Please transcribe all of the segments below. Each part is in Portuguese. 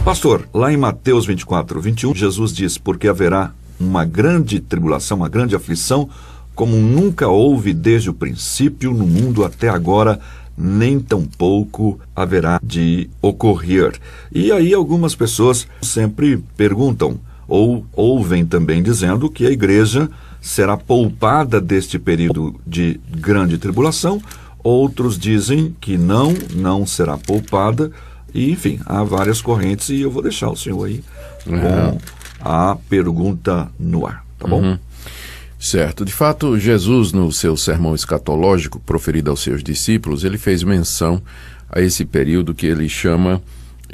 Pastor, lá em Mateus 24:21, Jesus diz, porque haverá uma grande tribulação, uma grande aflição, como nunca houve desde o princípio no mundo até agora, nem tampouco haverá de ocorrer. E aí algumas pessoas sempre perguntam, ou ouvem também dizendo que a igreja será poupada deste período de grande tribulação. Outros dizem que não será poupada. E, enfim, há várias correntes e eu vou deixar o senhor aí com a pergunta no ar, tá bom? Certo. De fato, Jesus, no seu sermão escatológico proferido aos seus discípulos, ele fez menção a esse período que ele chama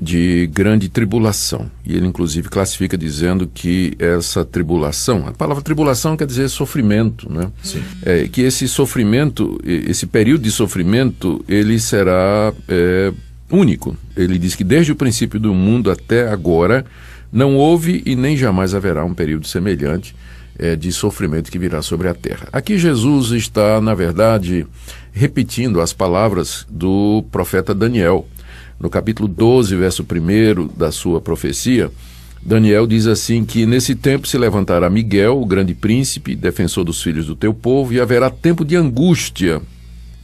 de grande tribulação. E ele, inclusive, classifica dizendo que essa tribulação, a palavra tribulação quer dizer sofrimento, né? Sim. Que esse sofrimento, esse período de sofrimento, ele será único. Ele diz que desde o princípio do mundo até agora não houve e nem jamais haverá um período semelhante de sofrimento que virá sobre a terra. Aqui Jesus está, na verdade, repetindo as palavras do profeta Daniel. No capítulo 12, verso 1 da sua profecia, Daniel diz assim que nesse tempo se levantará Miguel, o grande príncipe, defensor dos filhos do teu povo, e haverá tempo de angústia,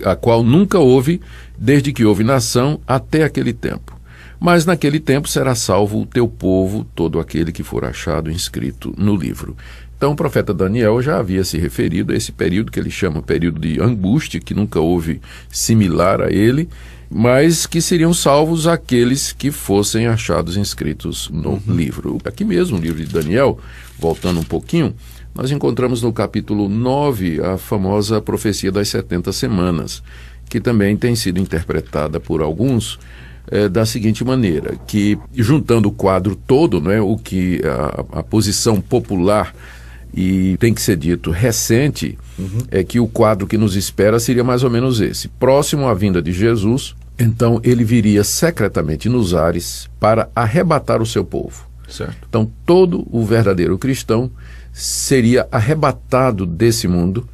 a qual nunca houve, desde que houve nação até aquele tempo. Mas naquele tempo será salvo o teu povo, todo aquele que for achado inscrito no livro. Então o profeta Daniel já havia se referido a esse período que ele chama período de angústia, que nunca houve similar a ele, mas que seriam salvos aqueles que fossem achados inscritos no livro. Aqui mesmo, no livro de Daniel, voltando um pouquinho, nós encontramos no capítulo 9 a famosa profecia das 70 semanas, que também tem sido interpretada por alguns da seguinte maneira, que juntando o quadro todo, né, o que a posição popular e tem que ser dito recente, é que o quadro que nos espera seria mais ou menos esse. Próximo à vinda de Jesus, então ele viria secretamente nos ares para arrebatar o seu povo. Certo. Então todo o verdadeiro cristão seria arrebatado desse mundo,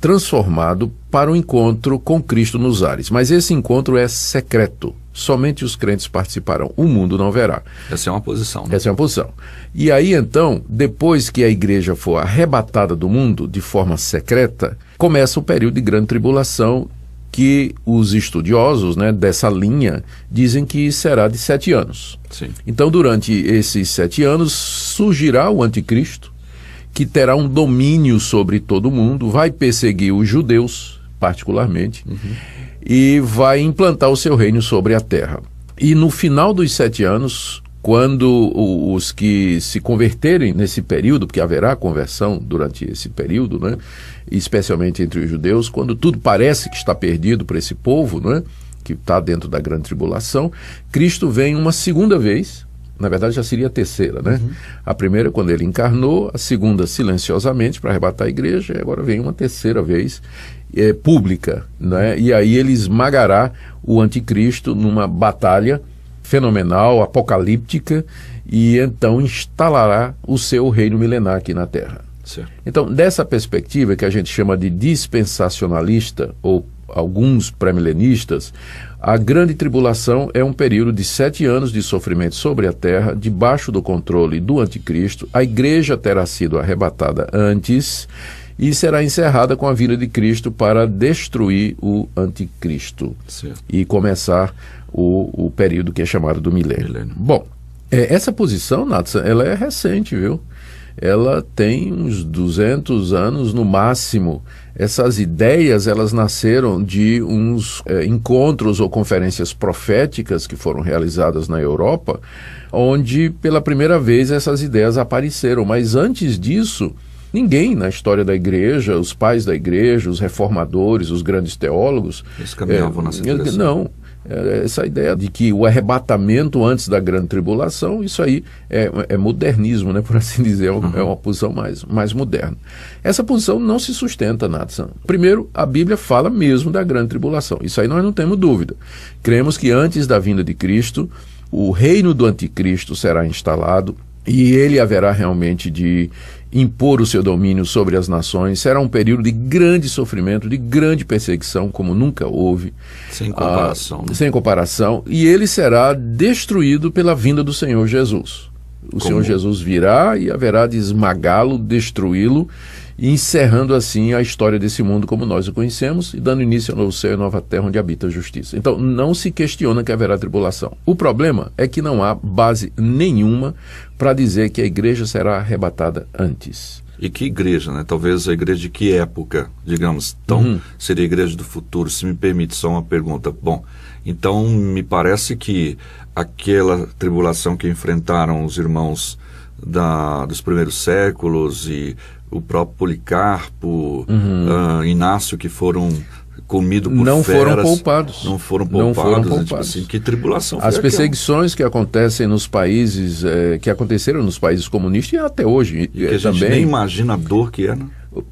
transformado para o encontro com Cristo nos ares. Mas esse encontro é secreto. Somente os crentes participarão. O mundo não verá. Essa é uma posição, né? Essa é uma posição. E aí, então, depois que a igreja for arrebatada do mundo de forma secreta, começa o período de grande tribulação, que os estudiosos, né, dessa linha dizem que será de 7 anos. Sim. Então, durante esses 7 anos, surgirá o anticristo, que terá um domínio sobre todo mundo, vai perseguir os judeus, particularmente, e vai implantar o seu reino sobre a terra. E no final dos 7 anos, quando os que se converterem nesse período, porque haverá conversão durante esse período, né, especialmente entre os judeus, quando tudo parece que está perdido para esse povo, né, que está dentro da grande tribulação, Cristo vem uma segunda vez. Na verdade já seria a terceira, né? A primeira quando ele encarnou, a segunda silenciosamente para arrebatar a igreja, e agora vem uma terceira vez pública, né? E aí ele esmagará o anticristo numa batalha fenomenal, apocalíptica, e então instalará o seu reino milenar aqui na Terra. Certo. Então, dessa perspectiva que a gente chama de dispensacionalista, ou alguns pré-milenistas, a grande tribulação é um período de 7 anos de sofrimento sobre a terra, debaixo do controle do anticristo. A igreja terá sido arrebatada antes e será encerrada com a vinda de Cristo para destruir o anticristo. Certo. E começar o período que é chamado do milênio. Bom, essa posição, Nathan, ela é recente, viu? Ela tem uns 200 anos no máximo. Essas ideias, elas nasceram de uns encontros ou conferências proféticas que foram realizadas na Europa, onde pela primeira vez essas ideias apareceram. Mas antes disso, ninguém na história da igreja, os pais da igreja, os reformadores, os grandes teólogos... Eles caminhavam nessa direção. Não. Essa ideia de que o arrebatamento antes da grande tribulação, isso aí é modernismo, né, por assim dizer, é uma posição mais moderna. Essa posição não se sustenta, Nathan. Primeiro, a Bíblia fala mesmo da grande tribulação, isso aí nós não temos dúvida. Cremos que antes da vinda de Cristo, o reino do anticristo será instalado, e ele haverá realmente de impor o seu domínio sobre as nações. Será um período de grande sofrimento, de grande perseguição, como nunca houve. Sem comparação. Sem comparação. E ele será destruído pela vinda do Senhor Jesus. O Senhor Jesus virá e haverá de esmagá-lo, destruí-lo, encerrando assim a história desse mundo como nós o conhecemos e dando início ao novo céu e nova terra onde habita a justiça. Então não se questiona que haverá tribulação. O problema é que não há base nenhuma para dizer que a igreja será arrebatada antes. E que igreja, né? Talvez a igreja de que época, digamos. Então, seria a igreja do futuro. Se me permite só uma pergunta. Bom, então me parece que aquela tribulação que enfrentaram os irmãos dos primeiros séculos e o próprio Policarpo, Inácio, que foram comidos por não feras. Não foram poupados. Tipo assim, que tribulação foi As aquela? Perseguições que acontecem nos países, que aconteceram nos países comunistas e até hoje. E que a gente nem imagina a dor que é, né?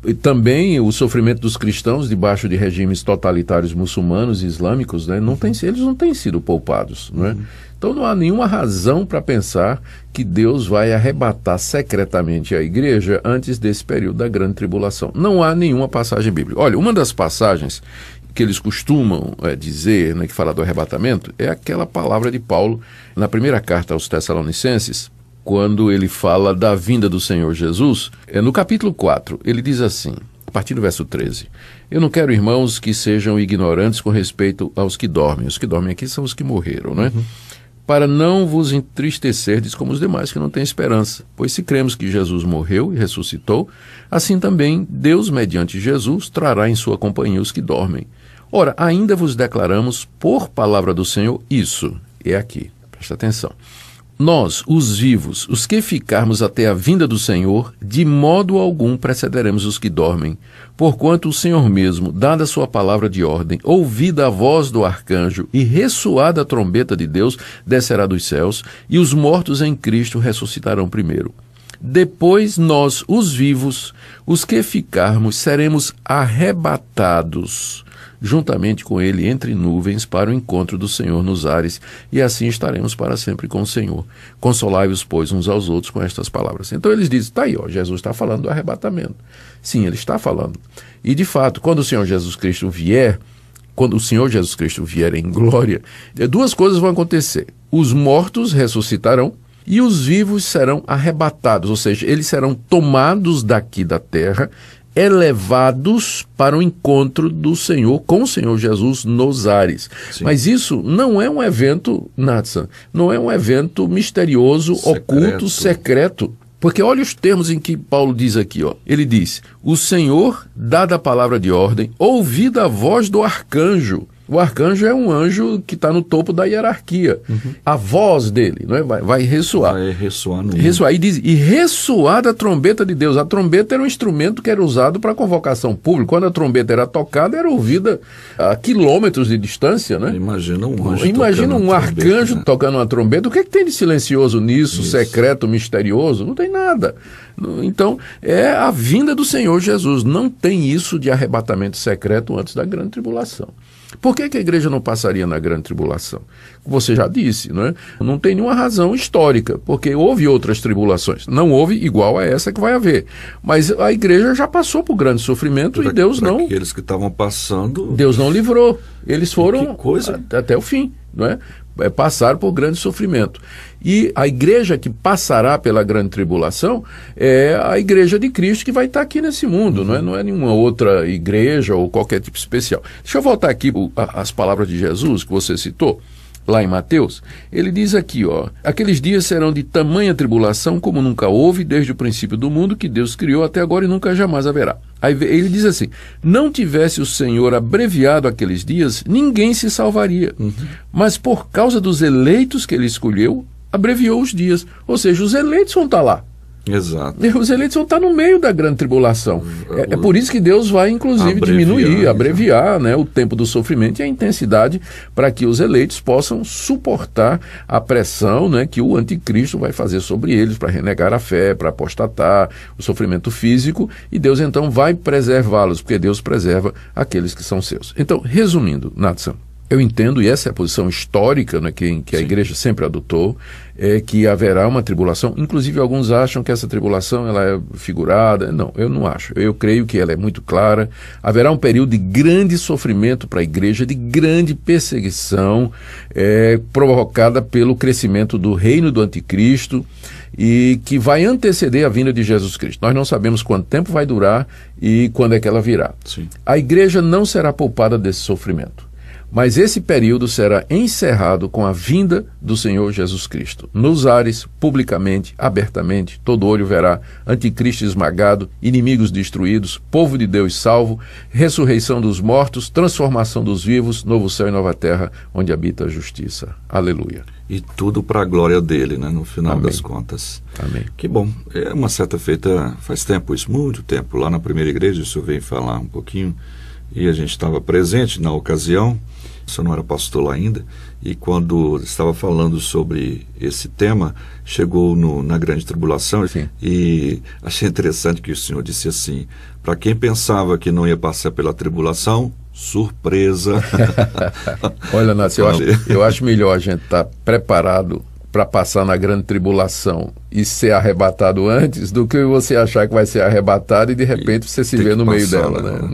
E também o sofrimento dos cristãos debaixo de regimes totalitários muçulmanos e islâmicos, né, eles não têm sido poupados. Né? Então não há nenhuma razão para pensar que Deus vai arrebatar secretamente a igreja antes desse período da grande tribulação. Não há nenhuma passagem bíblica. Olha, uma das passagens que eles costumam dizer, né, que fala do arrebatamento, é aquela palavra de Paulo na primeira carta aos Tessalonicenses, quando ele fala da vinda do Senhor Jesus. No capítulo 4, ele diz assim, a partir do verso 13, eu não quero, irmãos, que sejam ignorantes com respeito aos que dormem. Os que dormem aqui são os que morreram, né? Para não vos entristecerdes como os demais que não têm esperança. Pois se cremos que Jesus morreu e ressuscitou, assim também Deus, mediante Jesus, trará em sua companhia os que dormem. Ora, ainda vos declaramos por palavra do Senhor isso. É aqui, presta atenção. Nós, os vivos, os que ficarmos até a vinda do Senhor, de modo algum precederemos os que dormem, porquanto o Senhor mesmo, dada a sua palavra de ordem, ouvida a voz do arcanjo e ressoada a trombeta de Deus, descerá dos céus, e os mortos em Cristo ressuscitarão primeiro. Depois nós, os vivos, os que ficarmos, seremos arrebatados juntamente com ele entre nuvens para o encontro do Senhor nos ares, e assim estaremos para sempre com o Senhor. Consolai-vos, pois, uns aos outros com estas palavras. Então eles dizem, está aí, Jesus está falando do arrebatamento. Sim, ele está falando. E de fato, quando o Senhor Jesus Cristo vier em glória, duas coisas vão acontecer. Os mortos ressuscitarão e os vivos serão arrebatados, ou seja, eles serão tomados daqui da terra, elevados para o encontro do Senhor, com o Senhor Jesus nos ares. Sim. Mas isso não é um evento, Natsan, não é um evento misterioso, oculto, secreto. Porque olha os termos em que Paulo diz aqui, ó. Ele diz, o Senhor, dada a palavra de ordem, ouvida a voz do arcanjo. O arcanjo é um anjo que está no topo da hierarquia. A voz dele, não é? vai ressoar. Vai ressoar no ressoar. E diz, e ressoar a trombeta de Deus. A trombeta era um instrumento que era usado para convocação pública. Quando a trombeta era tocada, era ouvida a quilômetros de distância, né? Imagina um anjo. Imagina um arcanjo, né, tocando uma trombeta. O que tem de silencioso nisso, Isso. secreto, misterioso? Não tem nada. Então, é a vinda do Senhor Jesus. Não tem isso de arrebatamento secreto antes da grande tribulação. Por que a igreja não passaria na grande tribulação? Você já disse, não é? Não tem nenhuma razão histórica, porque houve outras tribulações. Não houve igual a essa que vai haver. Mas a igreja já passou por grande sofrimento e Deus não... Aqueles que estavam passando... Deus não livrou. Eles foram até o fim, não é? Passaram por grande sofrimento. E a igreja que passará pela grande tribulação é a igreja de Cristo que vai estar aqui nesse mundo, não é nenhuma outra igreja ou qualquer tipo especial. Deixa eu voltar aqui às palavras de Jesus que você citou, lá em Mateus. Ele diz aqui, ó, aqueles dias serão de tamanha tribulação como nunca houve desde o princípio do mundo que Deus criou até agora e nunca jamais haverá. Aí ele diz assim, não tivesse o Senhor abreviado aqueles dias, ninguém se salvaria. Mas por causa dos eleitos que ele escolheu, abreviou os dias. Ou seja, os eleitos vão estar lá. Exato. Os eleitos vão estar no meio da grande tribulação. É por isso que Deus vai, inclusive, abreviar, né, o tempo do sofrimento e a intensidade para que os eleitos possam suportar a pressão, né, que o anticristo vai fazer sobre eles para renegar a fé, para apostatar, o sofrimento físico, e Deus então vai preservá-los, porque Deus preserva aqueles que são seus. Então, resumindo, Natsan, Eu entendo, e essa é a posição histórica, né, que a igreja sempre adotou, é que haverá uma tribulação. Inclusive, alguns acham que essa tribulação ela é figurada. Não, eu não acho. Eu creio que ela é muito clara. Haverá um período de grande sofrimento para a igreja, de grande perseguição, provocada pelo crescimento do reino do anticristo, e que vai anteceder a vinda de Jesus Cristo. Nós não sabemos quanto tempo vai durar e quando é que ela virá. Sim. A igreja não será poupada desse sofrimento. Mas esse período será encerrado com a vinda do Senhor Jesus Cristo. Nos ares, publicamente, abertamente, todo olho verá anticristo esmagado, inimigos destruídos, povo de Deus salvo, ressurreição dos mortos, transformação dos vivos, novo céu e nova terra, onde habita a justiça. Aleluia. E tudo para a glória dele, né, no final Amém. das contas. Amém. Que bom. É uma certa feita, faz tempo isso, muito tempo. Lá na primeira igreja, o senhor veio falar um pouquinho, e a gente estava presente na ocasião. O senhor não era pastor lá ainda, e quando estava falando sobre esse tema, chegou na grande tribulação. Sim. E achei interessante que o senhor disse assim, para quem pensava que não ia passar pela tribulação, surpresa. Olha, Nácio, eu acho melhor a gente estar preparado para passar na grande tribulação e ser arrebatado antes do que você achar que vai ser arrebatado e de repente você se vê no meio dela, né?